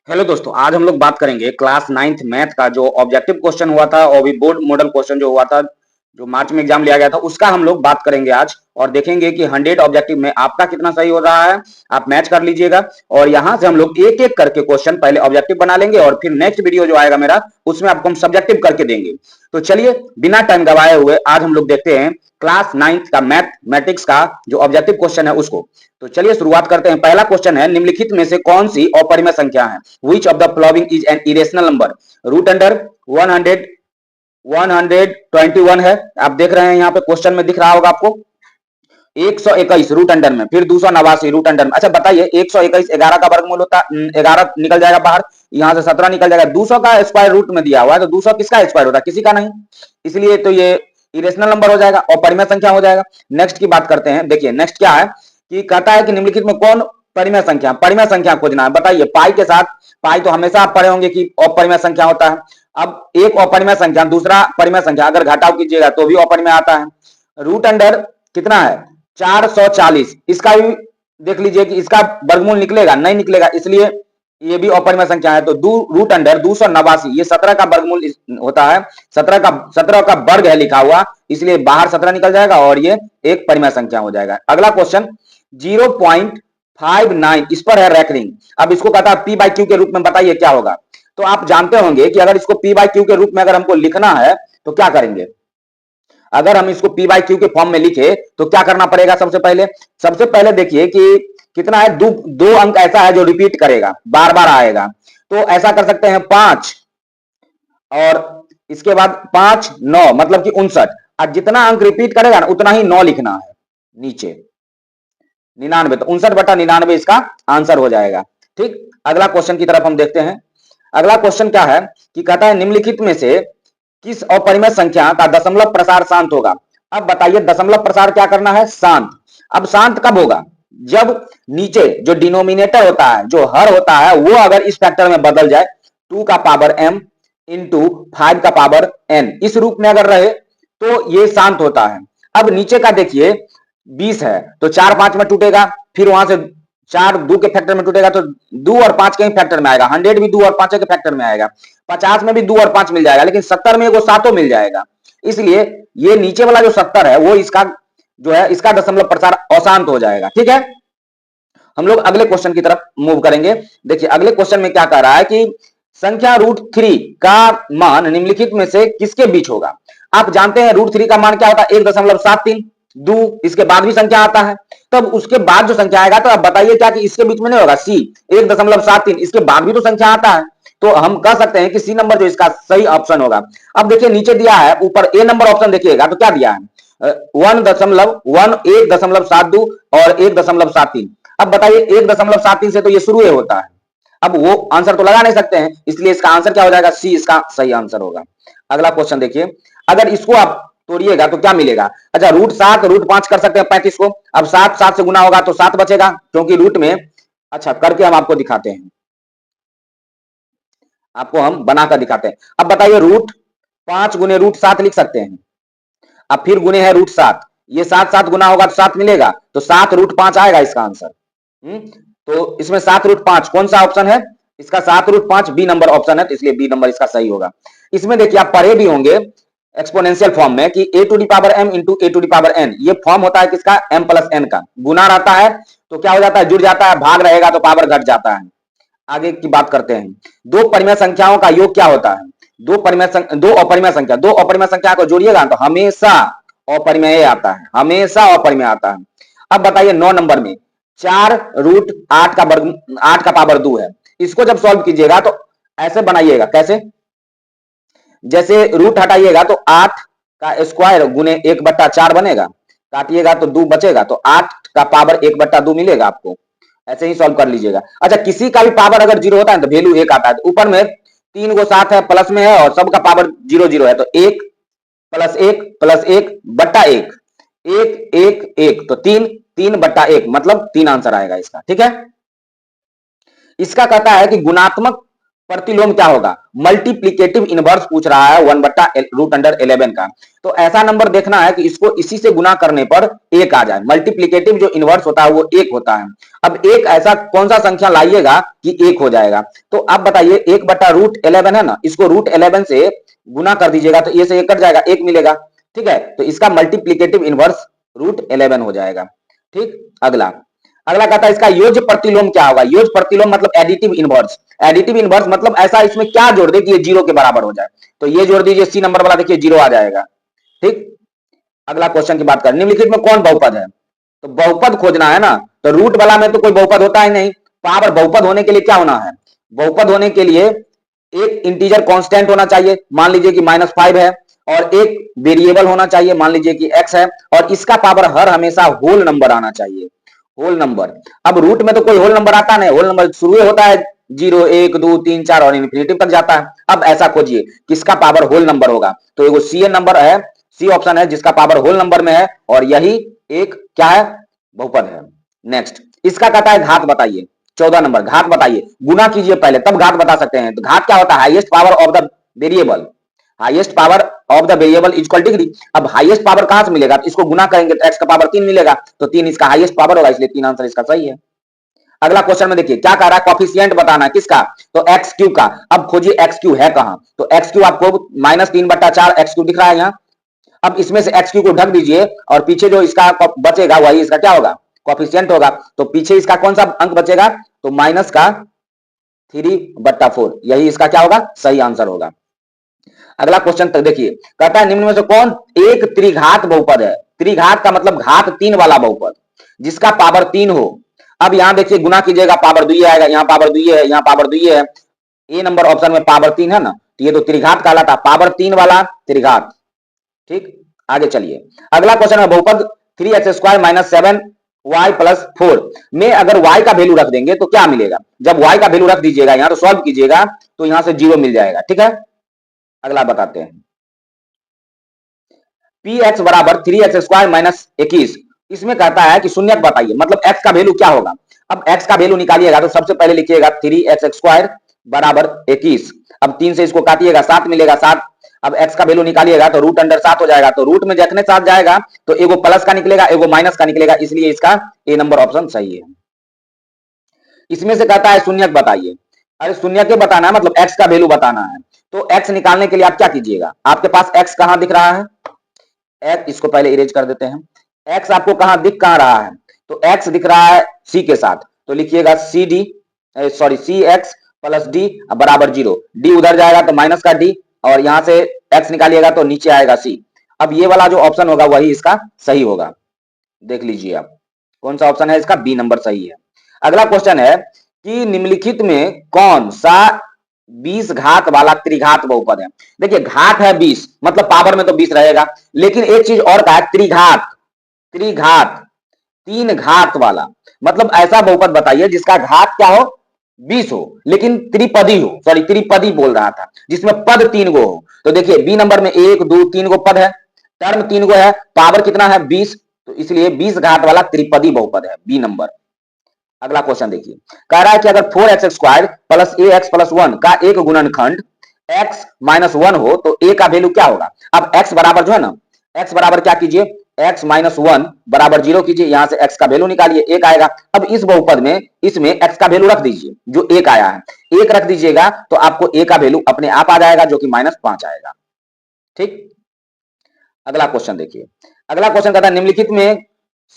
Hello दोस्तों, आज हम लोग बात करेंगे क्लास 9th मैथ का जो ऑब्जेक्टिव क्वेश्चन हुआ था और भी बोर्ड मॉडल क्वेश्चन जो हुआ था, जो मार्च में एग्जाम लिया गया था, उसका हम लोग बात करेंगे आज और देखेंगे कि 100 ऑब्जेक्टिव में आपका कितना सही हो रहा है। आप मैच कर लीजिएगा और यहां से हम लोग एक एक करके क्वेश्चन पहले ऑब्जेक्टिव बना लेंगे और फिर नेक्स्ट वीडियो जो आएगा मेरा, उसमें आपको हम सब्जेक्टिव करके देंगे। तो चलिए बिना टाइम गवाए हुए आज हम लोग देखते हैं क्लास 9th का मैथमेटिक्स का जो ऑब्जेक्टिव क्वेश्चन है उसको। तो चलिए शुरुआत करते हैं। पहला क्वेश्चन है, निम्नलिखित में से कौन सी अपरिमेय संख्या है? Which of the following is an irrational number? Root under 100 121 है। आप देख रहे हैं यहाँ पे क्वेश्चन में दिख रहा होगा आपको 121 रूट अंडर में, फिर 289 रूट अंडर में। अच्छा बताइए, 121 11 का वर्गमूल होता, 11 निकल जाएगा बाहर, यहाँ से 17 निकल जाएगा। 200 का स्क्वायर रूट में दिया हुआ है तो 200 किसका स्क्वायर होता है? किसी का नहीं, इसलिए तो ये इरेशनल नंबर हो जाएगा और परिमेय संख्या हो जाएगा। नेक्स्ट की बात करते हैं। देखिए नेक्स्ट क्या है कि कहता है कि निम्नलिखित में कौन परिमेय संख्या खोजना है। बताइए, पाई के साथ, पाई तो हमेशा आप पढ़े होंगे कि अपरिमेय संख्या होता है। अब एक अपरिमेय संख्या दूसरा परिमेय संख्या अगर घटाव कीजिएगा तो भी अपरिमेय आता है। रूट अंडर कितना है? 440। इसका भी देख लीजिए कि इसका वर्गमूल निकलेगा नहीं निकलेगा, इसलिए ये भी अपरिमेय संख्या है। तो रूट अंडर 289, ये 17 का वर्गमूल होता है। 17 का वर्ग है लिखा हुआ, इसलिए बाहर 17 निकल जाएगा और ये एक परिमेय संख्या हो जाएगा। अगला क्वेश्चन 0.59, इस पर है रैंकिंग। अब इसको कहता है पी बाई क्यू के रूप में, बताइए क्या होगा। तो आप जानते होंगे कि अगर इसको पी बाई क्यू के रूप में अगर हमको लिखना है तो क्या करेंगे। अगर हम इसको पी बाई क्यू के फॉर्म में लिखे तो क्या करना पड़ेगा? सबसे पहले देखिए कि कितना है, दो अंक ऐसा है जो रिपीट करेगा, बार बार आएगा। तो ऐसा कर सकते हैं 5 और इसके बाद 5 9 मतलब कि 59, और जितना अंक रिपीट करेगा ना उतना ही 9 लिखना है नीचे, 99। तो 59/99 इसका आंसर हो जाएगा। ठीक, अगला क्वेश्चन की तरफ हम देखते हैं। अगला क्वेश्चन क्या है कि कहता है निम्नलिखित में से किस अपरिमेय संख्या का दशमलव प्रसार शांत होगा। अब बताइए, दशमलव प्रसार क्या करना है? शांत। अब शांत कब होगा? जब नीचे जो डिनोमिनेटर होता है, जो हर होता है, वो अगर इस फैक्टर में बदल जाए, 2 का पावर m इंटू 5 का पावर n, इस रूप में अगर रहे तो ये शांत होता है। अब नीचे का देखिए 20 है तो 4 5 में टूटेगा, फिर वहां से 4 2 के फैक्टर में टूटेगा तो 2 और 5 के ही फैक्टर में आएगा। 100 भी 2 और 5 के फैक्टर में आएगा। 50 में भी 2 और 5 मिल जाएगा, लेकिन 70 में वो सातों मिल जाएगा। इसलिए ये नीचे वाला जो 70 है वो इसका जो है, इसका दशमलव प्रसार अशांत हो जाएगा। ठीक है, हम लोग अगले क्वेश्चन की तरफ मूव करेंगे। देखिए अगले क्वेश्चन में क्या कह रहा है कि संख्या √3 का मान निम्नलिखित में से किसके बीच होगा। आप जानते हैं √3 का मान क्या होता है? 1.73। दो इसके बाद भी संख्या आता है, तब उसके बाद जो संख्या आएगा तो आप बताइए क्या कि इसके बीच में नहीं होगा? सी 1.73, इसके बाद भी तो संख्या आता है, तो हम कह सकते हैं कि सी नंबर जो इसका सही ऑप्शन होगा। अब देखिए नीचे दिया है, ऊपर ए नंबर ऑप्शन देखिएगा तो क्या दिया है? 1.72 और 1.73। अब बताइए 1.73 से तो ये शुरू होता है, अब वो आंसर तो लगा नहीं सकते हैं, इसलिए इसका आंसर क्या हो जाएगा? सी इसका सही आंसर होगा। अगला क्वेश्चन देखिए, अगर इसको आप तोड़िएगा तो क्या मिलेगा? अच्छा, √7 √5 कर सकते हैं 35 को। अब 7 7 से गुना होगा तो 7 बचेगा, क्योंकि रूट में, अच्छा करके हम आपको दिखाते हैं, आपको हम बनाकर दिखाते हैं। अब बताइए √5 गुने √7 लिख सकते हैं, अब फिर गुने है √7, ये 7 7 गुना होगा तो 7 मिलेगा, तो 7 √5 आएगा इसका आंसर। तो इसमें 7 √5 कौन सा ऑप्शन है? इसका 7 √5 बी नंबर ऑप्शन है, तो इसलिए बी नंबर इसका सही होगा। इसमें देखिए आप पढ़े भी होंगे एक्सपोनेंशियल फॉर्म में कि a⁴m इंटू a⁴n, ये फॉर्म होता है किसका? m प्लस n का। गुना रहता है तो क्या हो जाता है? जुड़ जाता है, भाग रहेगा तो पावर घट जाता है। आगे की बात करते हैं, दो परिमेय संख्याओं का योग क्या होता है? दो अपरिमेय संख्या को जोड़िएगा तो हमेशा अपरिमेय आता है, हमेशा अपरिमेय आता है। अब बताइए 9 नंबर में 4√8 का वर्ग, 8 का पावर 2 है, इसको जब सॉल्व कीजिएगा तो ऐसे बनाइएगा, कैसे? जैसे रूट हटाइएगा तो 8 का स्क्वायर गुने 1/4 बनेगा, काटिएगा तो 2 बचेगा, तो 8 का पावर 1/2 मिलेगा आपको। ऐसे ही सॉल्व कर लीजिएगा। अच्छा, किसी का भी पावर अगर 0 होता है तो वैल्यू 1 आता है, तो ऊपर में 3 गो 7 है, प्लस में है और सबका पावर 0 0 है, तो 1 + 1 + 1/1, 1 1 1, तो 3 3/1 मतलब 3 आंसर आएगा इसका। ठीक है, इसका कहता है कि गुणात्मक प्रतिलोम क्या होगा? मल्टीप्लीकेटिव इनवर्स पूछ रहा है 1/√11 का। तो ऐसा नंबर देखना है कि इसको इसी से गुना करने पर एक आ जाए। मल्टीप्लीकेटिव जो इनवर्स होता है वो एक होता है। अब एक ऐसा कौन सा संख्या लाइएगा कि एक हो जाएगा? तो अब बताइए 1/√11 है ना, इसको √11 से गुना कर दीजिएगा तो ये से एक कट जाएगा, एक मिलेगा। ठीक है, तो इसका मल्टीप्लीकेटिव इनवर्स √11 हो जाएगा। ठीक, अगला अगला कहता है इसका योज्य प्रतिलोम क्या होगा? योज्य प्रतिलोम मतलब एडिटिव इनवर्स। एडिटिव इनवर्स मतलब ऐसा इसमें क्या जोड़ दे कि ये 0 के बराबर हो जाए। तो ये जोड़ दीजिए, सी नंबर वाला देखिए 0 आ जाएगा। ठीक, अगला क्वेश्चन की बात करें, निम्नलिखित में कौन बहुपद है? तो बहुपद खोजना है ना, तो रूट वाला में तो कोई बहुपद होता ही नहीं। पावर बहुपद होने के लिए क्या होना है? बहुपद होने के लिए एक इंटीजर कांस्टेंट होना चाहिए, मान लीजिए कि -5 है, और एक वेरिएबल होना चाहिए, मान लीजिए कि x है, और इसका पावर हर हमेशा होल नंबर आना चाहिए, होल नंबर। अब रूट में तो कोई होल नंबर आता नहीं, होल नंबर शुरू होता है 0, 1, 2, 3, 4 और इन्फिनिटी तक जाता है। अब ऐसा खोजिए किसका पावर होल नंबर होगा? तो एगो सी नंबर है, सी ऑप्शन है जिसका पावर होल नंबर में है, और यही एक क्या है? बहुपद है। नेक्स्ट इसका कहता है घात बताइए, 14 नंबर, घात बताइए। गुना कीजिए पहले तब घात बता सकते हैं। तो घात क्या होता है? Highest power of the variable, highest power of the variable is equal degree. अब हाईएस्ट पावर कहां से मिलेगा? तो इसको गुना करेंगे तो x का पावर 3 मिलेगा, तो 3 इसका हाईएस्ट पावर होगा, इसलिए 3 आंसर इसका सही है। अगला क्वेश्चन में देखिए क्या कह रहा है, कॉफिशिएंट बताना है किसका? तो एक्स क्यू का। अब खोजिए एक्स क्यू है कहां? तो एक्स क्यू आपको -3/4 एक्स क्यू दिख रहा है यहाँ। अब इसमें से एक्स क्यू को ढक दीजिए और पीछे जो इसका बचेगा वही इसका क्या होगा? कॉफिशिएंट होगा। तो पीछे इसका कौन सा अंक बचेगा? तो माइनस का 3/4, यही इसका क्या होगा? सही आंसर होगा। अगला क्वेश्चन तक देखिए, कहता है निम्न में से कौन एक त्रिघात बहुपद है? त्रिघात का मतलब घात 3 वाला बहुपद, जिसका पावर 3 हो। अब यहां देखिए गुना कीजिएगा, पावर 2 आएगा, यहाँ पावर 2 है, यहाँ पावर 2 है। ए नंबर ऑप्शन में पावर 3 है ना, तो ये तो त्रिघात कहलाता, पावर 3 वाला त्रिघात। ठीक, आगे चलिए। अगला क्वेश्चन है बहुपद 3x² - 7y + 4 में अगर y का वैल्यू रख देंगे तो क्या मिलेगा? जब y का वैल्यू रख दीजिएगा यहां तो सॉल्व कीजिएगा तो यहां से 0 मिल जाएगा। ठीक है, अगला बताते हैं। px बराबर 3x² - 21, इसमें कहता है कि शून्यक बताइए, मतलब x का वैल्यू क्या होगा? अब x का वैल्यू निकालिएगा तो सबसे पहले लिखिएगा 3x² बराबर 21। अब 3 से इसको काटिएगा 7 मिलेगा, 7। अब x का वैल्यू निकालिएगा तो √7 हो जाएगा, तो रूट में जखने 7 जाएगा तो एगो प्लस का निकलेगा, एगो माइनस का निकलेगा, इसलिए इसका ए नंबर ऑप्शन सही है। इसमें से कहता है शून्यक बताइए। अरे शून्यक के बताना है, मतलब x का वैल्यू बताना है। तो x निकालने के लिए आप क्या कीजिएगा? आपके पास x कहां दिख रहा है? x, इसको पहले इरेज कर देते हैं। x आपको कहां दिख कहां रहा है? तो x दिख रहा है c के साथ, तो लिखिएगा सी एक्स प्लस डी बराबर 0। d उधर जाएगा तो माइनस का d, और यहां से x निकालिएगा तो नीचे आएगा c। अब ये वाला जो ऑप्शन होगा वही इसका सही होगा। देख लीजिए आप कौन सा ऑप्शन है इसका, बी नंबर सही है। अगला क्वेश्चन है कि निम्नलिखित में कौन सा 20 घात वाला त्रिघात बहुपद है? देखिए घात है 20, मतलब पावर में तो 20 रहेगा, लेकिन एक चीज और का है त्रिघात। त्रिघात 3 घात वाला, मतलब ऐसा बहुपद बताइए जिसका घात क्या हो? 20 हो, लेकिन त्रिपदी हो, सॉरी त्रिपदी बोल रहा था, जिसमें पद 3 गो हो। तो देखिए बी नंबर में 1, 2, 3 गो पद है, टर्म 3 गो है, पावर कितना है? 20, तो इसलिए 20 घात वाला त्रिपदी बहुपद है बी नंबर। अगला क्वेश्चन देखिए, कह रहा है कि अगर 4x² प्लस ax + 1 का एक गुणनखंड x - 1 हो तो a का वैल्यू क्या होगा? अब x बराबर जो है ना, x बराबर क्या कीजिए? x - 1 बराबर 0 कीजिए, यहां से x का वैल्यू निकालिए, 1 आएगा। अब इस बहुपद में इसमें x का वैल्यू रख दीजिए जो 1 आया है, 1 रख दीजिएगा तो आपको a का वैल्यू अपने आप आ जाएगा जो कि -5 आएगा। ठीक, अगला क्वेश्चन देखिए। अगला क्वेश्चन कहता है निम्नलिखित में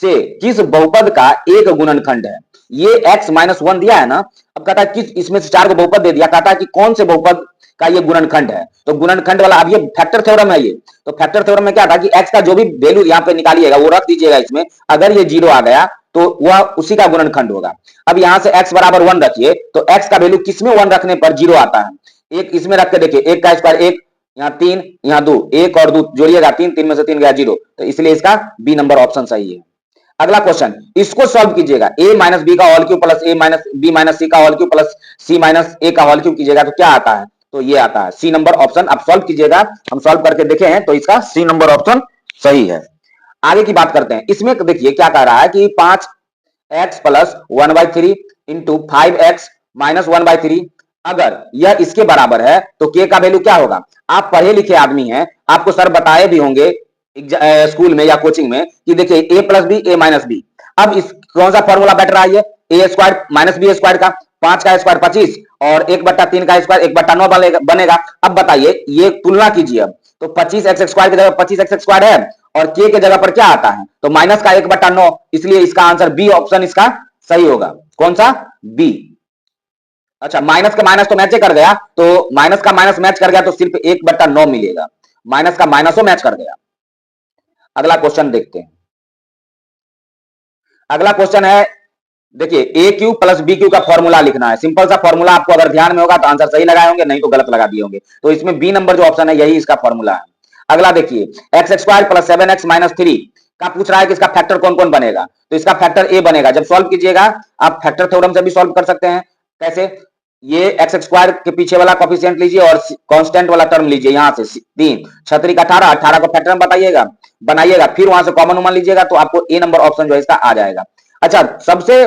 से किस बहुपद का एक गुणनखंड है? ये x - 1 दिया है ना, अब कहता है किस, इसमें से 4 को बहुपद दे दिया, कहता है कि कौन से बहुपद का ये गुणनखंड है? तो गुणनखंड वाला, अब ये फैक्टर थ्योरम है, ये तो फैक्टर थ्योरम में क्या था कि x का जो भी वैल्यू यहाँ पे निकालिएगा वो रख दीजिएगा इसमें, अगर ये 0 आ गया तो वह उसी का गुणनखंड होगा। अब यहां से x बराबर 1 रखिए, तो x का वैल्यू किसमें 1 रखने पर 0 आता है? एक इसमें रख के देखिए, 1 का स्क्वायर 1, यहाँ 3, यहाँ 2, 1 और 2 जोड़िएगा 3, 3 में से 3 गया 0, तो इसलिए इसका बी नंबर ऑप्शन सही है। अगला क्वेश्चन, इसको सॉल्व कीजिएगा, a - b का whole cube plus a - b - c का whole cube plus c - a का होल क्यूब कीजिएगा तो क्या आता है? तो ये आता है सी नंबर ऑप्शन। आप सॉल्व कीजिएगा, हम सॉल्व करके देखे हैं तो इसका सी नंबर ऑप्शन सही है। आगे की बात करते हैं। इसमें देखिए क्या कह रहा है कि 5x + 1/3 × 5x - 1/3 अगर यह इसके बराबर है तो के का वैल्यू क्या होगा? आप पढ़े लिखे आदमी हैं, आपको सर बताए भी होंगे स्कूल में या कोचिंग में कि देखिए ए प्लस बी ए माइनस बी। अब इस कौन सा फॉर्मूला बेटर है? ए स्क्वायर माइनस बी स्क्वायर का, 5 का स्क्वायर 25 और 1/3 का स्क्वायर 1/9 बनेगा। अब बताइए ये तुलना कीजिए। अब तो 25x स्क्वायर की जगह 25x स्क्वायर है और के के जगह पर क्या आता है? तो माइनस का 1/9, इसलिए इसका आंसर बी ऑप्शन इसका सही होगा। कौन सा? बी। अच्छा, माइनस का माइनस तो मैच कर गया, तो माइनस का माइनस मैच कर गया तो सिर्फ 1/9 मिलेगा। माइनस का माइनस मैच कर गया। अगला क्वेश्चन देखते हैं। अगला क्वेश्चन है, देखिए ए क्यू प्लस बी क्यू का फॉर्मूला लिखना है। सिंपल सा फॉर्मूला, आपको अगर ध्यान में होगा तो आंसर सही लगाए होंगे, नहीं तो गलत लगा दिए होंगे। तो इसमें बी नंबर जो ऑप्शन है यही इसका फॉर्मूला है। अगला देखिए, x square plus 7x minus 3 का पूछ रहा है कि इसका फैक्टर कौन कौन बनेगा। तो इसका फैक्टर ए बनेगा। जब सॉल्व कीजिएगा आप फैक्टर थ्योरम से भी सॉल्व कर सकते हैं। कैसे? ये एक्स स्क्वायर के पीछे वाला कॉफिशिएंट लीजिए और कांस्टेंट वाला टर्म लीजिए, यहां से 3 छतरी का 18, 18 को फैक्टर में बताइएगा, बनाइएगा, फिर वहां से कॉमन उमन लीजिएगा तो आपको ए नंबर ऑप्शन जो है इसका आ जाएगा। अच्छा, सबसे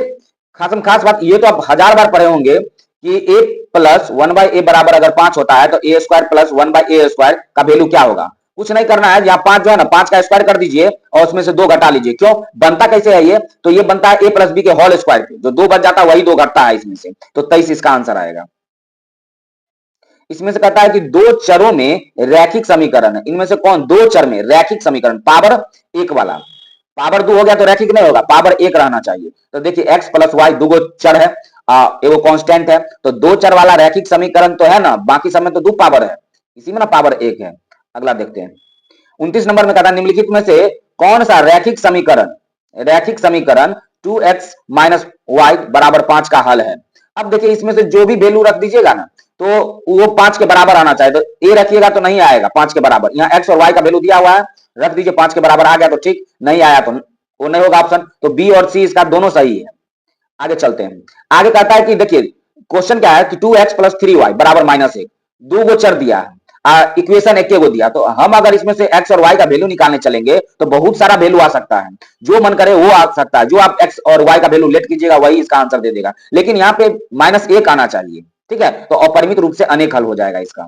खास बात, ये तो आप 1000 बार पढ़े होंगे कि ए प्लस 1/a बराबर अगर 5 होता है तो ए स्क्वायर प्लस 1/a स्क्वायर का वैल्यू क्या होगा? कुछ नहीं करना है, यहाँ 5 जो है ना, 5 का स्क्वायर कर दीजिए और उसमें से 2 घटा लीजिए। क्यों बनता कैसे है ये? तो ये बनता है ए प्लस बी के होल स्क्वायर पे, जो 2 बच जाता है वही 2 घटता है इसमें से, तो 23 इसका आंसर आएगा। इसमें से कहता है कि दो चरों में रैखिक समीकरण है, इनमें से कौन? दो चर में रैखिक समीकरण, पावर एक वाला। पावर 2 हो गया तो रैखिक नहीं होगा, पावर 1 रहना चाहिए। तो देखिए x प्लस वाई दो चर है, एगो कांस्टेंट है, तो दो चर वाला रैखिक समीकरण तो है ना, बाकी सब में तो 2 पावर है, इसी में ना पावर 1 है। अगला देखते हैं, 29 नंबर में कहता है निम्नलिखित में से कौन सा रैखिक समीकरण 2x माइनस वाई बराबर 5 का हल है? अब देखिए इसमें से जो भी वैल्यू रख दीजिएगा ना तो वो 5 के बराबर आना चाहिए। तो ए रखिएगा तो नहीं आएगा 5 के बराबर, यहाँ x और y का वैल्यू दिया हुआ है, रख दीजिए 5 के बराबर, आ गया तो ठीक, नहीं आया तो वो नहीं होगा ऑप्शन। तो बी और सी इसका दोनों सही है। आगे चलते हैं। आगे कहता है कि देखिए क्वेश्चन क्या है कि 2x प्लस 3y बराबर -1, दो गो चर दिया है, इक्वेशन एक को दिया, तो हम अगर इसमें से x और y का वैल्यू निकालने चलेंगे तो बहुत सारा वैल्यू आ सकता है, जो मन करे वो आ सकता है। जो आप x और y का वैल्यू लेट कीजिएगा वही इसका आंसर दे देगा, लेकिन यहाँ पे -1 आना चाहिए। ठीक है, तो अपरिमित रूप से अनेक हल हो जाएगा इसका।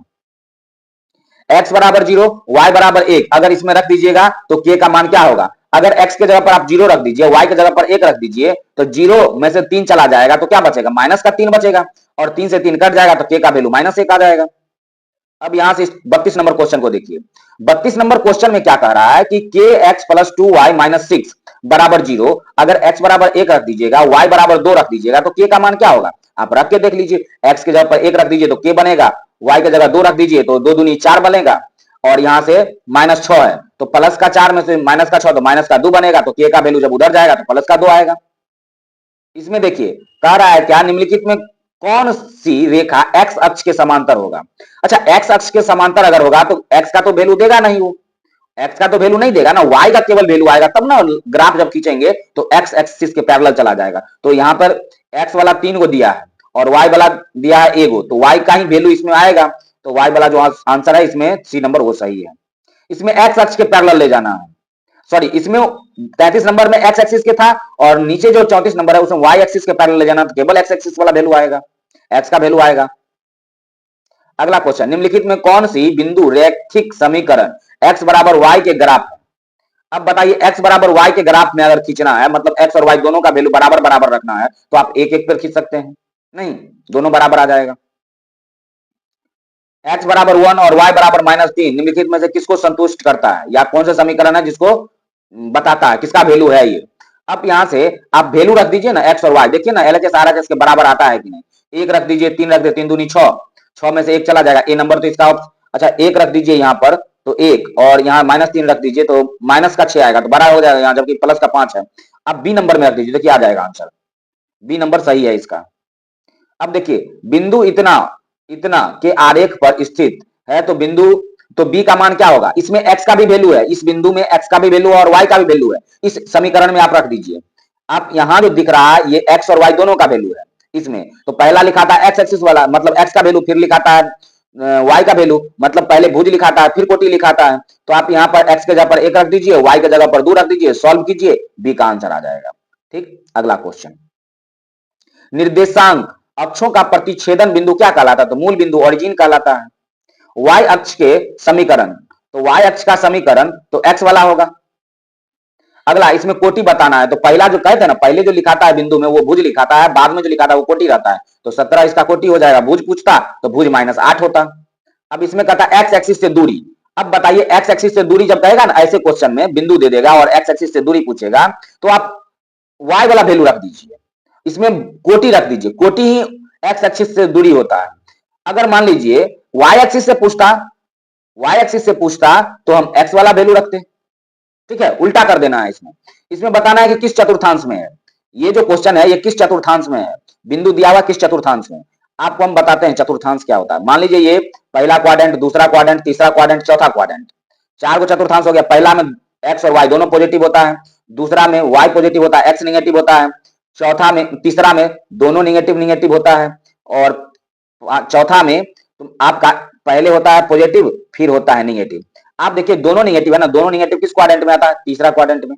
x बराबर 0, y बराबर 1 अगर इसमें रख दीजिएगा तो k का मान क्या होगा? अगर x के जगह पर आप 0 रख दीजिए, y के जगह पर 1 रख दीजिए, तो 0 में से 3 चला जाएगा तो क्या बचेगा? माइनस का 3 बचेगा, और 3 से 3 कट जाएगा तो k का वैल्यू -1 आ जाएगा। अब यहां से 32 नंबर क्वेश्चन को देखिए। 32 नंबर क्वेश्चन में क्या कह रहा है कि के एक्स प्लस 2y माइनस 6 बराबर 0, अगर x बराबर 1 रख दीजिएगा, y बराबर 2 रख दीजिएगा तो k का मान क्या होगा? आप रख के देख लीजिए, x के जगह पर 1 रख दीजिए तो k बनेगा, y के जगह 2 रख दीजिए तो 2 दूनी 4 बनेगा, और यहां से -6 है तो प्लस का 4 में से माइनस का 6 तो माइनस का 2 बनेगा, तो k का वैल्यू जब उधर जाएगा तो प्लस का 2 आएगा। इसमें देखिए कह रहा है क्या, निम्नलिखित में कौन सी रेखा x अक्ष के समांतर होगा? अच्छा, x अक्ष के समांतर अगर होगा तो x का तो वैल्यू देगा नहीं, वो x का तो वैल्यू नहीं देगा ना, y का केवल वैल्यू आएगा, तब ना ग्राफ जब खींचेंगे तो x एक्सिस के पैरेलल चला जाएगा। तो यहाँ पर x वाला 3 को दिया है और y वाला दिया है 1 गो, तो y का ही वैल्यू इसमें आएगा, तो y वाला जो आंसर है इसमें सी नंबर वो सही है। इसमें x अक्ष के पैरेलल ले जाना है, सॉरी इसमें 33 नंबर में x एक्सिस के था और नीचे जो 34 नंबर है उसमें y एक्सिस के पैरेलल ले जाना, तो केवल x एक्सिस वाला वैल्यू आएगा, x का वैल्यू आएगा। अगला क्वेश्चन, निम्नलिखित में कौन सी बिंदु रैखिक समीकरण x बराबर y के ग्राफ है? अब बताइए x बराबर y के ग्राफ में अगर खींचना है, मतलब x और y दोनों का वैल्यू बराबर बराबर रखना है, तो आप एक एक पर खींच सकते हैं, नहीं दोनों बराबर आ जाएगा। x बराबर 1 और y बराबर -3 निम्नलिखित में से किसको संतुष्ट करता है, या कौन सा समीकरण है जिसको बताता है, किसका वैल्यू है ये? अब यहां से आप वैल्यू रख दीजिए ना x और y, देखिए ना LHS RHS के बराबर आता है कि नहीं। 1 रख दीजिए, 3 रख दीजिए, 3 दूनी 6, 6 में से 1 चला जाएगा, ए नंबर तो इसका। अच्छा 1 रख दीजिए यहाँ पर तो 1, और यहाँ -3 रख दीजिए तो माइनस का 6 आएगा, तो बड़ा हो जाएगा यहाँ, जबकि प्लस का 5 है। अब बी नंबर में रख दीजिए तो क्या आ जाएगा आंसर, बी नंबर सही है इसका। अब देखिए बिंदु इतना इतना के आरेख पर स्थित है, तो बिंदु, तो b का मान क्या होगा? इसमें x का भी वैल्यू है, इस बिंदु में x का भी वैल्यू और y का भी वैल्यू है, इस समीकरण में आप रख दीजिए। आप यहां जो दिख रहा है ये x और y दोनों का वैल्यू है इसमें, तो पहला लिखाता है x एक्सिस वाला मतलब x का वैल्यू, फिर लिखाता है y का वैल्यू मतलब पहले भुज लिखाता है फिर कोटि लिखाता है। तो आप यहाँ पर x के जगह पर 1 रख दीजिए, y के जगह पर 2 रख दीजिए, सॉल्व कीजिए, b का आंसर आ जाएगा। ठीक, अगला क्वेश्चन, निर्देशांक अक्षों का प्रतिच्छेदन बिंदु क्या कहलाता है? तो मूल बिंदु ओरिजिन कहलाता है। y अक्ष के समीकरण, तो y अक्ष का समीकरण तो x वाला होगा। अगला इसमें कोटि बताना है, तो पहला जो कहते हैं ना, पहले जो लिखाता है बिंदु में वो भुज लिखाता है, बाद में जो लिखाता है वो कोटि रहता है। तो 17 इसका कोटि हो जाएगा। भुज पूछता तो भुज -8 होता। अब इसमें कहता है एक्स एक्सिस से दूरी। अब बताइए एक्स एक्सिस से दूरी जब कहेगा ना ऐसे क्वेश्चन में, बिंदु दे देगा और एक्स एक्सिस से दूरी पूछेगा, तो आप y वाला वैल्यू रख दीजिए, इसमें कोटि रख दीजिए। कोटि ही एक्स एक्सिस से दूरी होता है। अगर मान लीजिए y एक्सिस से पूछता, y एक्सिस से पूछता तो हम x वाला वैल्यू रखते। ठीक है, उल्टा कर देना है इसमें। इसमें बताना है कि किस चतुर्थांश में है। ये जो क्वेश्चन है ये किस चतुर्थांश में है, बिंदु दिया हुआ किस चतुर्थांश में। आपको हम बताते हैं चतुर्थांश क्या होता है। मान लीजिए ये पहला क्वाड्रेंट, दूसरा क्वाड्रेंट, तीसरा क्वाड्रेंट, चौथा क्वाड्रेंट, 4 को चतुर्थांश हो गया। पहला में एक्स और वाई दोनों पॉजिटिव होता है, दूसरा में वाई पॉजिटिव होता है, एक्स निगेटिव होता है, चौथा में, तीसरा में दोनों निगेटिव निगेटिव होता है, और चौथा में आपका पहले होता है पॉजिटिव फिर होता है निगेटिव। आप देखिए दोनों निगेटिव है ना, दोनों निगेटिव किस क्वाड्रेंट में आता है? तीसरा क्वाड्रेंट में।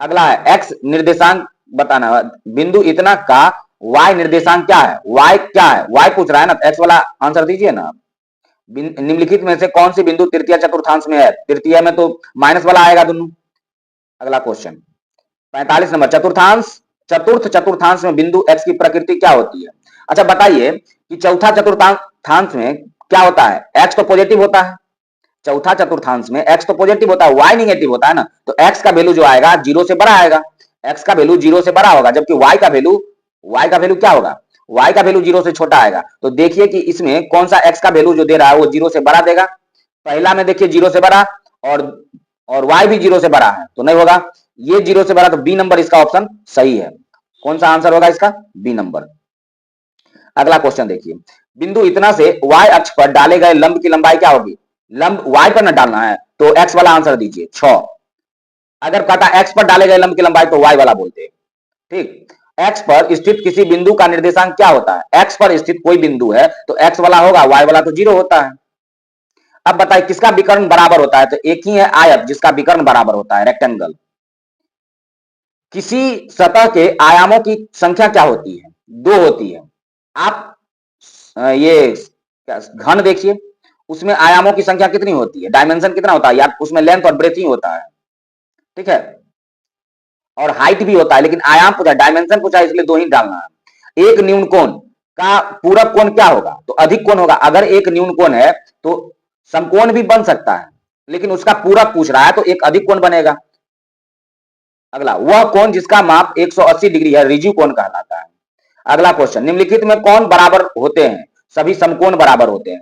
अगला है एक्स निर्देशांक बताना है, बिंदु इतना का वाई निर्देशांक क्या है? वाई क्या है? वाई पूछ रहा है ना, एक्स वाला आंसर दीजिए ना। निम्नलिखित में से कौन सी बिंदु तृतीय चतुर्थांश में है? तृतीय में तो माइनस वाला आएगा दोनों। अगला क्वेश्चन 45 नंबर, चतुर्थ चतुर्थांश में बिंदु एक्स की प्रकृति क्या होती है? अच्छा बताइए कि चौथा चतुर्थांश में क्या होता है? एक्स तो पॉजिटिव होता है, चौथा चतुर्थांश में एक्स तो पॉजिटिव होता है, वाई निगेटिव होता है ना, तो एक्स का वैल्यू जो आएगा 0 से बड़ा आएगा। एक्स का वैल्यू 0 से बड़ा होगा, जबकि वाई का वैल्यू क्या होगा? वाई का वैल्यू 0 से छोटा आएगा। तो देखिए कि इसमें कौन सा एक्स का वैल्यू जो दे रहा है वो 0 से बड़ा देगा। पहला में देखिए 0 से बड़ा, और वाई भी 0 से बड़ा है तो नहीं होगा। ये 0 से बड़ा, तो बी नंबर इसका ऑप्शन सही है। कौन सा आंसर होगा इसका? B number. अगला क्वेश्चन देखिए, बिंदु इतना से y अक्ष पर डाले गए लंब की लंबाई क्या होगी? लंब y पर न डालना है तो x वाला आंसर दीजिए 6। अगर कहता x पर डाले गए लंब की लंबाई तो y वाला बोलते हैं। ठीक, x पर स्थित किसी बिंदु का निर्देशांक क्या होता है? x पर स्थित कोई बिंदु है तो x वाला होगा, y वाला तो 0 होता है। अब बताइए किसका विकर्ण बराबर होता है? तो एक ही है आयत जिसका विकर्ण बराबर होता है, रेक्टेंगल। किसी सतह के आयामों की संख्या क्या होती है? 2 होती है। आप ये घन देखिए, उसमें आयामों की संख्या कितनी होती है? डायमेंशन कितना होता है? या उसमें लेंथ और ब्रेथ ही होता है। ठीक है, और हाइट भी होता है, लेकिन आयाम पूछा, डायमेंशन पूछा, इसलिए 2 ही डालना है। एक न्यून कोण का पूरक कोण क्या होगा? तो अधिक कोण होगा। अगर एक न्यून कोण है तो समकोण भी बन सकता है, लेकिन उसका पूरक पूछ रहा है तो एक अधिक कोण बनेगा। अगला, वह कोण जिसका माप 180 डिग्री है रिजिव कोण कहलाता है। अगला क्वेश्चन, निम्नलिखित में कौन बराबर होते हैं? सभी समकोण बराबर होते हैं।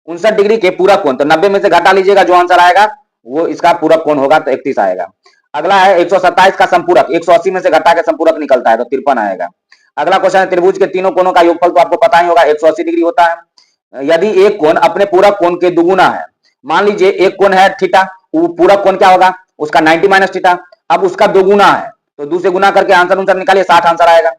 59 डिग्री के पूरक कोण, तो 90 में से घटा लीजिएगा, जो आंसर आएगा वो इसका पूरक कोण होगा, तो 31 आएगा। अगला है 127 का संपूरक, 180 में से घटा के संपूरक निकलता है तो 53 आएगा। अगला क्वेश्चन है, त्रिभुज के तीनों कोणों का योगफल तो आपको पता ही होगा 180 डिग्री होता है। यदि एक कोण अपने पूरक कोण के दुगुना है, मान लीजिए एक कोण है थीटा, वो पूरक कोण क्या होगा? उसका 90 माइनस थीटा। अब उसका दोगुना है तो 2 से गुना करके आंसर निकालिए, 60 आंसर आएगा।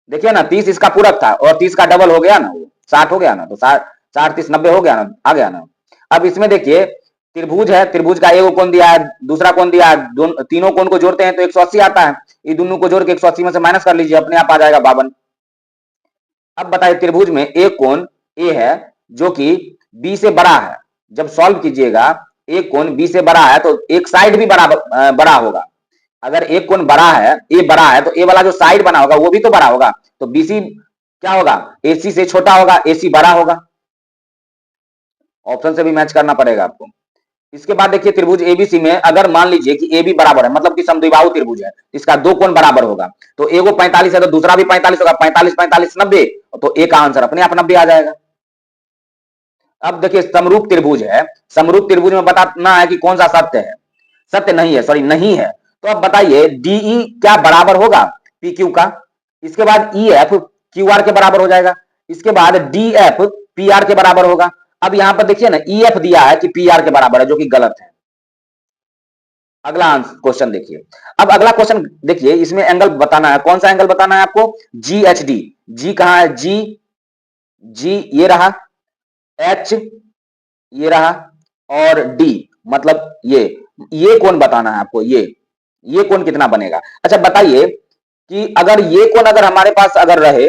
देखिए ना, 30 इसका पूरक था और 30 का डबल हो गया ना, वो 60 हो गया ना, तो 60 30 90 हो गया ना, आ गया ना। अब इसमें देखिए त्रिभुज है, त्रिभुज का एक कोण दिया है, दूसरा कोण दिया है, तीनों कोण को जोड़ते हैं तो 180 आता है। ये दोनों को जोड़ के 180 में से माइनस कर लीजिए, अपने आप आ जाएगा 52। अब बताइए त्रिभुज में एक कोण ए है जो कि बी से बड़ा है। जब सॉल्व कीजिएगा, एक कोण बी से बड़ा है तो एक साइड भी बड़ा होगा। अगर एक कोण बड़ा है, ए बड़ा है, तो ए वाला जो साइड बना होगा वो भी तो बड़ा होगा। तो बीसी क्या होगा? एसी से छोटा होगा, एसी बड़ा होगा। ऑप्शन से भी मैच करना पड़ेगा आपको। इसके बाद देखिए त्रिभुज एबीसी में अगर मान लीजिए कि ए भी बराबर है, मतलब कि समद्विबाहु त्रिभुज है, इसका 2 कोण बराबर होगा, तो एगो 45 है तो दूसरा भी 45 होगा, 45 45 90, तो ए का आंसर अपने आप 90 आ जाएगा। अब देखिए समरूप त्रिभुज है, समरूप त्रिभुज में बताना है कि कौन सा सत्य है। सत्य नहीं है, सॉरी नहीं है। तो अब बताइए डीई क्या बराबर होगा? पी क्यू का। इसके बाद ई एफ क्यू आर के बराबर हो जाएगा। इसके बाद डी एफ पी आर के बराबर होगा। अब यहां पर देखिए ना, ई एफ दिया है कि पी आर के बराबर है, जो कि गलत है। अगला क्वेश्चन देखिए। अब अगला क्वेश्चन देखिए, इसमें एंगल बताना है। कौन सा एंगल बताना है आपको? जी एच डी। जी कहां है? जी, जी ये रहा, एच ये रहा, और डी मतलब ये कोण बताना है आपको। ये कोण कितना बनेगा? अच्छा बताइए कि अगर ये कोण अगर हमारे पास अगर रहे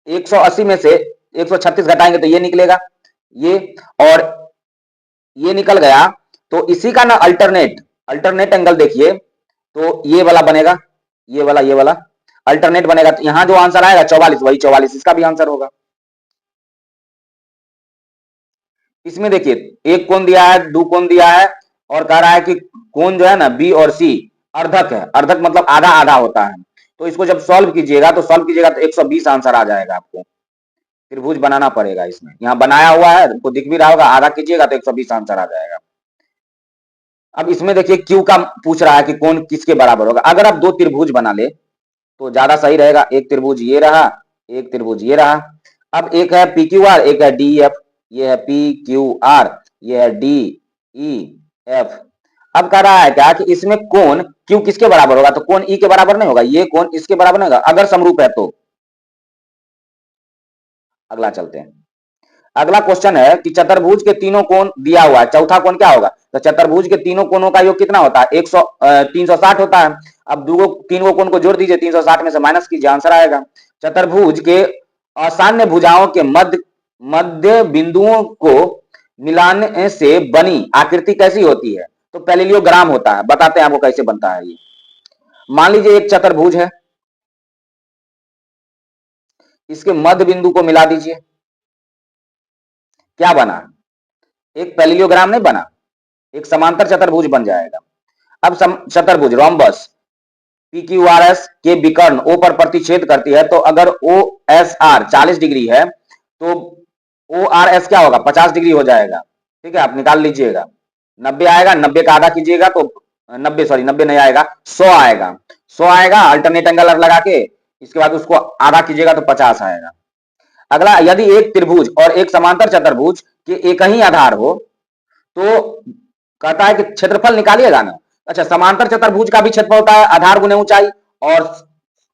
180 में से 136 घटाएंगे तो ये निकलेगा, ये और ये निकल गया, तो इसी का ना अल्टरनेट अल्टरनेट एंगल देखिए, तो ये वाला बनेगा, ये वाला अल्टरनेट बनेगा, तो यहां जो आंसर आएगा 44, वही 44 इसका भी आंसर होगा। इसमें देखिए एक कोण दिया है, दो कोण दिया है, और कह रहा है कि कोण जो है ना बी और सी अर्धक है, अर्धक मतलब आधा आधा होता है, तो इसको जब सॉल्व कीजिएगा तो 120 आंसर आ जाएगा। आपको त्रिभुज बनाना पड़ेगा, इसमें यहाँ बनाया हुआ है, आपको दिख भी रहा होगा, आधा कीजिएगा तो 120 आंसर आ जाएगा। अब इसमें देखिए क्यू का पूछ रहा है कि कोण किसके बराबर होगा। अगर आप दो त्रिभुज बना ले तो ज्यादा सही रहेगा, एक त्रिभुज ये रहा, एक त्रिभुज ये रहा। अब एक है पी क्यू आर, एक है डी एफ, ये है पी क्यू आर, ये है डी ई एफ। अब कह रहा है क्या कि इसमें कोण क्यू किसके बराबर होगा, तो कोण ई के बराबर नहीं होगा, ये कोण इसके बराबर नहीं होगा अगर समरूप है तो। अगला चलते हैं, अगला क्वेश्चन है कि चतुर्भुज के तीनों कोण दिया हुआ है, चौथा कोण क्या होगा, तो चतुर्भुज के तीनों कोणों का योग कितना होता है, 360 होता है। अब तीन कोण को जोड़ दीजिए, 360 में से माइनस कीजिए, आंसर आएगा। चतुर्भुज के आसान्य भुजाओं के मध्य मध्य बिंदुओं को मिलाने से बनी आकृति कैसी होती है, तो पैरेललोग्राम होता है। बताते हैं आपको कैसे बनता है ये। मान लीजिए एक चतुर्भुज है, इसके मध्य बिंदु को मिला दीजिए, क्या बना, एक पैरेललोग्राम नहीं बना, एक समांतर चतुर्भुज बन जाएगा। अब चतुर्भुज rhombus P Q R S के विकर्ण ओ पर प्रतिच्छेद करती है, तो अगर ओ एस आर 40 डिग्री है तो ओ आर एस क्या होगा, 50 डिग्री हो जाएगा। ठीक है, आप निकाल लीजिएगा, 90 आएगा, 90 का आधा कीजिएगा तो 90 नहीं आएगा, 100 आएगा, 100 आएगा अल्टरनेट एंगल लगा के, इसके बाद उसको आधा कीजिएगा तो 50 आएगा। अगला, यदि एक त्रिभुज और एक समांतर चतुर्भुज के एक ही आधार हो तो कहता है कि क्षेत्रफल निकालिएगा ना। अच्छा, समांतर चतुर्भुज का भी क्षेत्रफल होता है आधार गुने ऊंचाई, और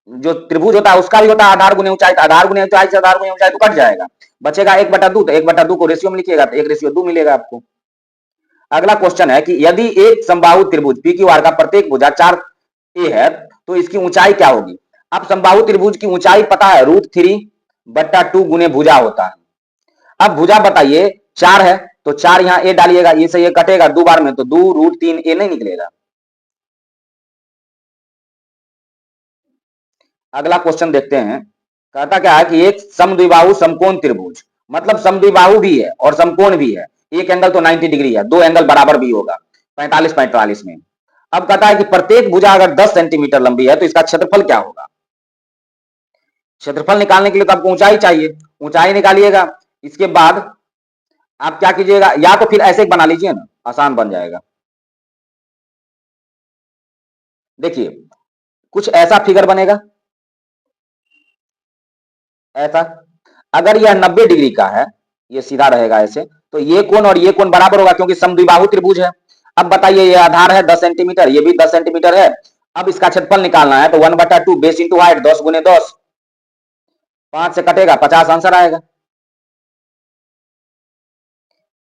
जो त्रिभुज होता है उसका भी होता है आधार गुने ऊंचाई, आधार गुने ऊंचाई से आधार गुने ऊंचाई तो कट जाएगा, बचेगा 1/2, तो 1/2 को रेशियो में लिखिएगा तो 1/2 मिलेगा आपको। अगला क्वेश्चन है कि यदि एक समबाहु त्रिभुज पी क्यू आर का प्रत्येक भुजा 4a है तो इसकी ऊंचाई क्या होगी। अब समबाहु त्रिभुज की ऊंचाई पता है, √3/2 गुने भुजा होता है। अब भुजा बताइए 4 है, तो 4 यहां ए डालिएगा, ये से ये कटेगा 2 बार में, तो 2√3a नहीं निकलेगा। अगला क्वेश्चन देखते हैं, कहता क्या है कि एक समद्विबाहु समकोण त्रिभुज, मतलब समद्विबाहु भी है और समकोण भी है, एक एंगल तो 90 डिग्री है, दो एंगल बराबर भी होगा 45-45 में। अब कहता है कि प्रत्येक भुजा अगर 10 सेंटीमीटर लंबी है तो इसका क्षेत्रफल क्या होगा। क्षेत्रफल निकालने के लिए तो आपको ऊंचाई चाहिए, ऊंचाई निकालिएगा, इसके बाद आप क्या कीजिएगा, या तो फिर ऐसे बना लीजिए ना, आसान बन जाएगा। देखिए कुछ ऐसा फिगर बनेगा, ऐसा, अगर यह 90 डिग्री का है, ये सीधा रहेगा ऐसे, तो ये कोण और ये कोण बराबर होगा क्योंकि समद्विबाहु त्रिभुज है। अब बताइए ये आधार है 10 सेंटीमीटर, ये भी 10 सेंटीमीटर है। अब इसका क्षेत्रफल निकालना है तो 1/2 बेस इंटू हाइट 10 गुने 10, 5 से कटेगा 50 आंसर आएगा।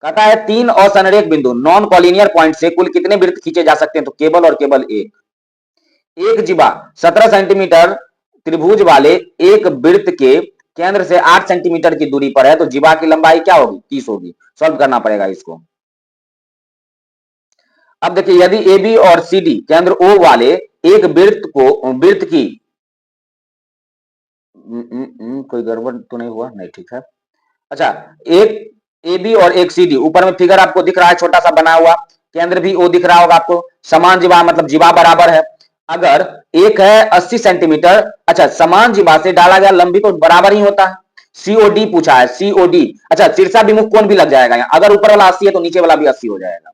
कहता है 3 असंरेख बिंदु नॉन कॉलिनियर पॉइंट से कुल कितने वृत्त खींचे जा सकते हैं, तो केवल और केवल एक जीवा 17 सेंटीमीटर त्रिभुज वाले एक वृत्त के केंद्र से 8 सेंटीमीटर की दूरी पर है, तो जीवा की लंबाई क्या होगी, 30 होगी। सॉल्व करना पड़ेगा इसको। अब देखिए यदि ए बी और सी डी केंद्र ओ वाले एक वृत्त की कोई गड़बड़ तो नहीं हुआ, नहीं ठीक है। अच्छा, एक ए बी और एक सी डी, ऊपर में फिगर आपको दिख रहा है छोटा सा बना हुआ, केंद्र भी ओ दिख रहा होगा आपको, समान जीवा मतलब जीवा बराबर है। अगर एक है 80 सेंटीमीटर, अच्छा समान जीवा से डाला गया लंबी तो बराबर ही होता है। सीओडी पूछा है, सीओडी, अच्छा शीर्षाभिमुख कोण भी लग जाएगा यहाँ, अगर ऊपर वाला 80 है तो नीचे वाला भी 80 हो जाएगा।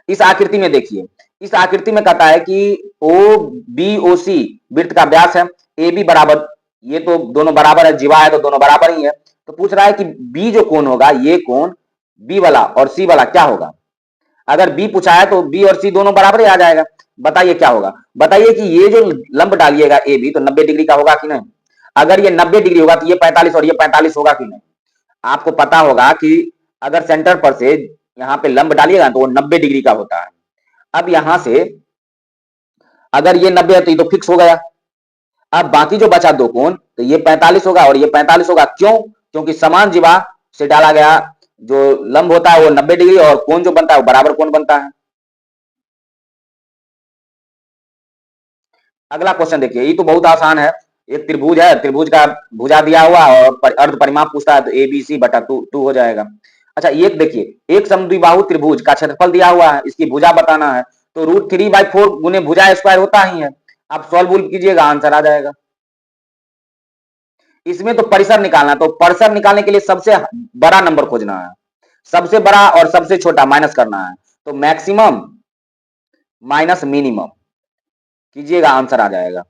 इस आकृति में देखिए, इस आकृति में कहता है कि ओ बी ओ सी वृत्त का व्यास है, ए बी बराबर, ये तो दोनों बराबर है, जीवा है तो दोनों बराबर ही है, तो पूछ रहा है कि बी जो कोण होगा, ये कोण बी वाला और सी वाला क्या होगा। अगर बी पूछा है तो बी और सी दोनों बराबर ही आ जाएगा। बताइए क्या होगा, बताइए कि ये जो लंब डालिएगा ए बी तो 90 डिग्री का होगा कि नहीं। अगर ये 90 डिग्री होगा तो ये 45 और ये 45 होगा कि नहीं। आपको पता होगा कि अगर सेंटर पर से यहाँ पे लंब डालिएगा तो वो 90 डिग्री का होता है। अब यहां से अगर ये 90 है तो ये तो फिक्स हो गया। अब बाकी जो बचा दो कोण, तो ये 45 होगा और ये 45 होगा। क्यों? क्योंकि समान जीवा से डाला गया जो लंब होता है वो 90 डिग्री और कोण जो बनता है वो बराबर कोण बनता है। अगला क्वेश्चन देखिए, ये तो बहुत आसान है। एक त्रिभुज है, त्रिभुज का भुजा दिया हुआ और अर्ध परिमाप पूछता है तो ए बी सी बटा टू हो जाएगा। अच्छा ये देखिए, एक समद्विबाहु त्रिभुज का क्षेत्रफल दिया हुआ है, इसकी भुजा बताना है, तो √3/4 गुने भुजा स्क्वायर होता ही है। आप सॉल्व कीजिएगा, आंसर आ जाएगा। इसमें तो परिसर निकालना है, तो परिसर निकालने के लिए सबसे बड़ा नंबर खोजना है, सबसे बड़ा और सबसे छोटा माइनस करना है, तो मैक्सिमम माइनस मिनिमम कीजिएगा, आंसर आ जाएगा।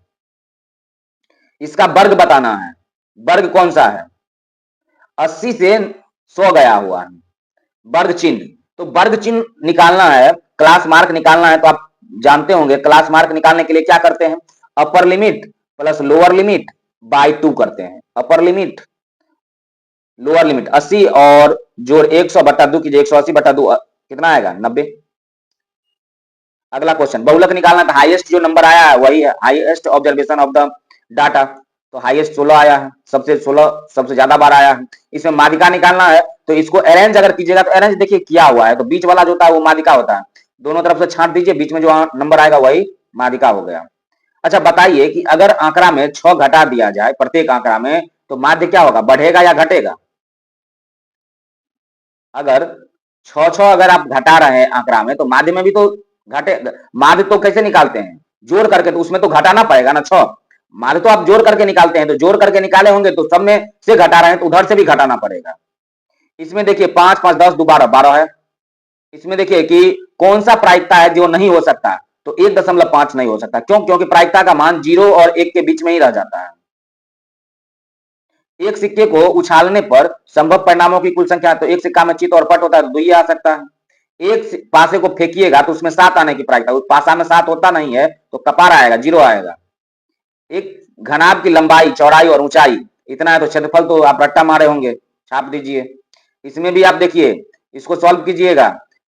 इसका वर्ग बताना है, वर्ग कौन सा है, 80 से 100 गया हुआ है, वर्ग चिन्ह, तो वर्ग चिन्ह निकालना है, क्लास मार्क निकालना है, तो आप जानते होंगे क्लास मार्क निकालने के लिए क्या करते हैं, upper limit plus lower limit by 2 करते हैं। अपर लिमिट लोअर लिमिट 80 और जोड़ 100 बटा 2 कीजिए, 180 बटा 2 कितना आएगा, 90। अगला क्वेश्चन, बहुलक निकालना था, हाईएस्ट जो नंबर आया है वही है highest observation of the data, तो हाईएस्ट 16 आया है, सबसे 16 सबसे ज्यादा बार आया है। इसमें माध्यिका निकालना है, तो इसको अरेंज अगर कीजिएगा तो अरेंज देखिए किया हुआ है, तो बीच वाला जो होता है वो माध्यिका होता है, दोनों तरफ से छांट दीजिए, बीच में जो नंबर आएगा वही माध्यिका हो गया। अच्छा बताइए कि अगर आंकड़ा में 6 घटा दिया जाए प्रत्येक आंकड़ा में, तो माध्य क्या होगा, बढ़ेगा या घटेगा? अगर 6 अगर आप घटा रहे हैं आंकड़ा में, तो माध्य में भी तो घटे, माध्य तो कैसे निकालते हैं, जोड़ करके, तो उसमें तो घटाना पड़ेगा ना 6, माध्य तो आप जोड़ करके निकालते हैं, तो जोड़ करके निकाले होंगे तो सब में से घटा रहे हैं तो उधर से भी घटाना पड़ेगा। इसमें देखिए 5 5 10 दोबारा 12 है। इसमें देखिए कि कौन सा प्रायिकता है जो नहीं हो सकता, तो 1.5 नहीं हो सकता। क्यों? क्योंकि प्रायिकता का मान 0 और 1 के बीच में ही रह जाता है। एक सिक्के को उछालने पर संभव परिणामों की कुल संख्या, तो एक सिक्का में चित और पट होता है तो 2 ही आ सकता है। एक पासे को फेंकिएगा तो उसमें 7 आने की प्रायिकता, उस पासा में 7 होता नहीं है तो कपार आएगा, 0 आएगा। एक घनाभ की लंबाई चौड़ाई और ऊंचाई इतना है, तो क्षेत्रफल तो आप रट्टा मारे होंगे, छाप दीजिए। इसमें भी आप देखिए, इसको सॉल्व कीजिएगा,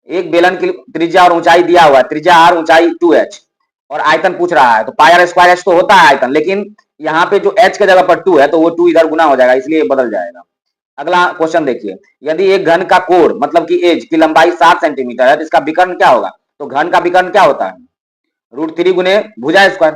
एक बेलन की त्रिज्या और ऊंचाई दिया हुआ है, त्रिज्या r ऊंचाई 2h और आयतन पूछ रहा है, तो पाई आर स्क्वायर h तो होता है आयतन, लेकिन यहाँ पे जो h के जगह पर 2 है तो वो 2 इधर गुना हो जाएगा, इसलिए बदल जाएगा। अगला क्वेश्चन देखिए, यदि एक घन का कोण मतलब कि एज की लंबाई 7 सेंटीमीटर है तो इसका विकर्ण क्या होगा, तो घन का विकर्ण क्या होता है, √3 गुने भुजा स्क्वायर,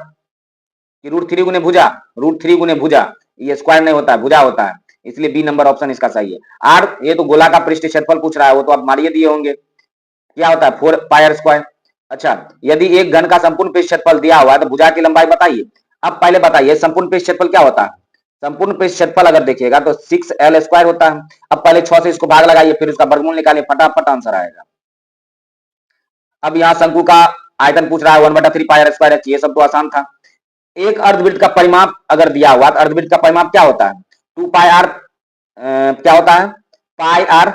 कि √3 गुने भुजा, √3 गुने भुजा, ये स्क्वायर नहीं होता है, भुजा होता है, इसलिए बी नंबर ऑप्शन इसका सही है। आर ये तो गोला का पृष्ठ क्षेत्रफल पूछ रहा है, वो तो आप मारिए दिए होंगे, क्या होता है 4 पाई आर स्क्वायर। अच्छा यदि एक घन का संपूर्ण पृष्ठ क्षेत्रफल दिया हुआ है तो भुजा की लंबाई बताइए। अब पहले बताइए संपूर्ण पृष्ठ क्षेत्रफल क्या होता है, संपूर्ण पृष्ठ क्षेत्रफल अगर देखिएगा तो 6l स्क्वायर होता है। अब पहले 6 से इसको भाग लगाइए, फिर उसका वर्गमूल निकालिए, फटाफट आंसर आएगा। अब यहाँ शंकु का आयतन पूछ रहा है 1/3 पाई आर स्क्वायर, ये सब तो आसान था। एक अर्धवृत्त का परिमाप अगर दिया हुआ तो अर्धवृत्त का परिमाप क्या होता है, 2 पाई आर, क्या होता है पाई आर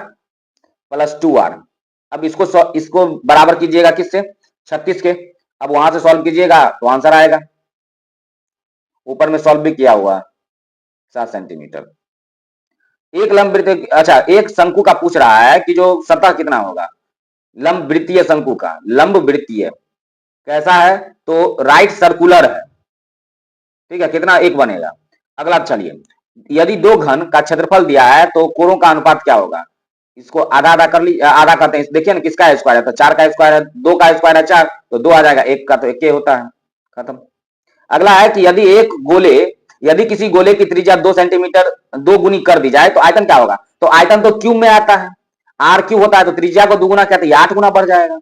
प्लस 2r। अब इसको बराबर कीजिएगा किससे, 36 के। अब वहां से सॉल्व कीजिएगा तो आंसर आएगा, ऊपर में सॉल्व भी किया हुआ 7 सेंटीमीटर। एक लंब वृत्त, अच्छा एक शंकु का पूछ रहा है कि जो सतह कितना होगा, लंब वृत्तीय शंकु का, लंब वृत्तीय कैसा है, तो राइट सर्कुलर है, ठीक है, कितना 1 बनेगा। अगला चलिए, यदि दो घन का क्षेत्रफल दिया है तो कोणों का अनुपात क्या होगा, इसको आधा आधा कर ली, आधा करते हैं, देखिए ना किसका स्क्वायर है, तो 4 का स्क्वायर है, 2 का स्क्वायर है 4, तो 2 आ जाएगा, 1 का तो 1 होता है, खत्म। अगला है कि यदि किसी गोले की त्रिज्या 2 सेंटीमीटर 2 गुनी कर दी जाए तो आयतन क्या होगा, तो आयतन तो क्यूब में आता है, आर क्यूब होता है, तो त्रिज्या को दुगुना कहते हैं, 8 गुना बढ़ जाएगा।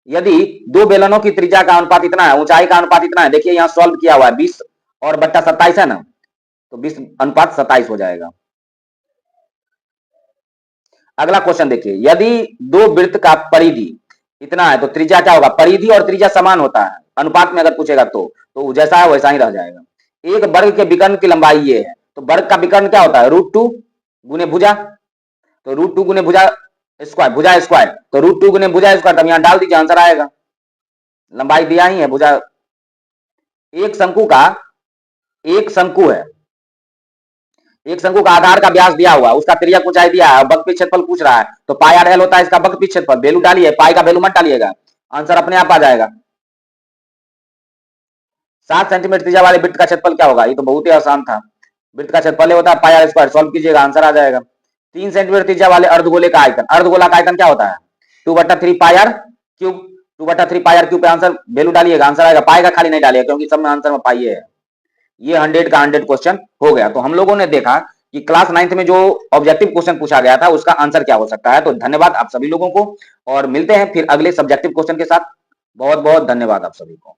यदि दो बेलनों की त्रिज्या का अनुपात इतना है, ऊंचाई का अनुपात इतना है, देखिए यहाँ सॉल्व किया हुआ है 20 और बट्टा 27 है ना, तो 20:27 हो जाएगा। अगला क्वेश्चन देखिए, यदि दो वृत्त का परिधि इतना है तो त्रिज्या क्या होगा, परिधि और त्रिज्या समान होता है, अनुपात में अगर पूछेगा तो जैसा है वैसा ही रह जाएगा। एक वर्ग के विकर्ण की लंबाई ये है, तो वर्ग का विकर्ण क्या होता है, √2 गुने भुजा, तो √2 गुने भुजा स्क्वायर, भुजा स्क्वायर, तो √2 गुने भुजा स्क्वायर, तब यहाँ डाल दीजिए आंसर आएगा, लंबाई दिया ही है भुजा। एक शंकु का, एक शंकु है, एक शंकु का आधार का व्यास दिया हुआ, उसका त्रिज्या ऊंचाई दिया है, वक्र क्षेत्रफल पूछ रहा है, तो पाई आर एल होता है इसका वक्र क्षेत्रफल, वैल्यू डालिए, पाई का वैल्यू मत डालिएगा, आंसर अपने आप आ जाएगा। 7 सेंटीमीटर त्रिज्या वाले वृत्त का क्षेत्रफल क्या होगा? ये तो बहुत ही आसान था। वृत्त का क्षेत्रफल होता है पाई आर स्क्वायर। सॉल्व कीजिएगा, आंसर आ जाएगा। 3 सेंटीमीटर त्रिज्या वाले अर्धगोले का आयतन, अर्धगोला का आयतन क्या होता है? 2/3 pi r cube. 2/3 pi r cube पे आंसर वैल्यू डालिएगा, आंसर आएगा। पाई का खाली नहीं डालिएगा क्योंकि सब में आंसर में पाई है। ये 100 का 100 क्वेश्चन हो गया। तो हम लोगों ने देखा कि क्लास 9th में जो ऑब्जेक्टिव क्वेश्चन पूछा गया था उसका आंसर क्या हो सकता है। तो धन्यवाद आप सभी लोगों को, और मिलते हैं फिर अगले सब्जेक्टिव क्वेश्चन के साथ। बहुत बहुत धन्यवाद आप सभी को।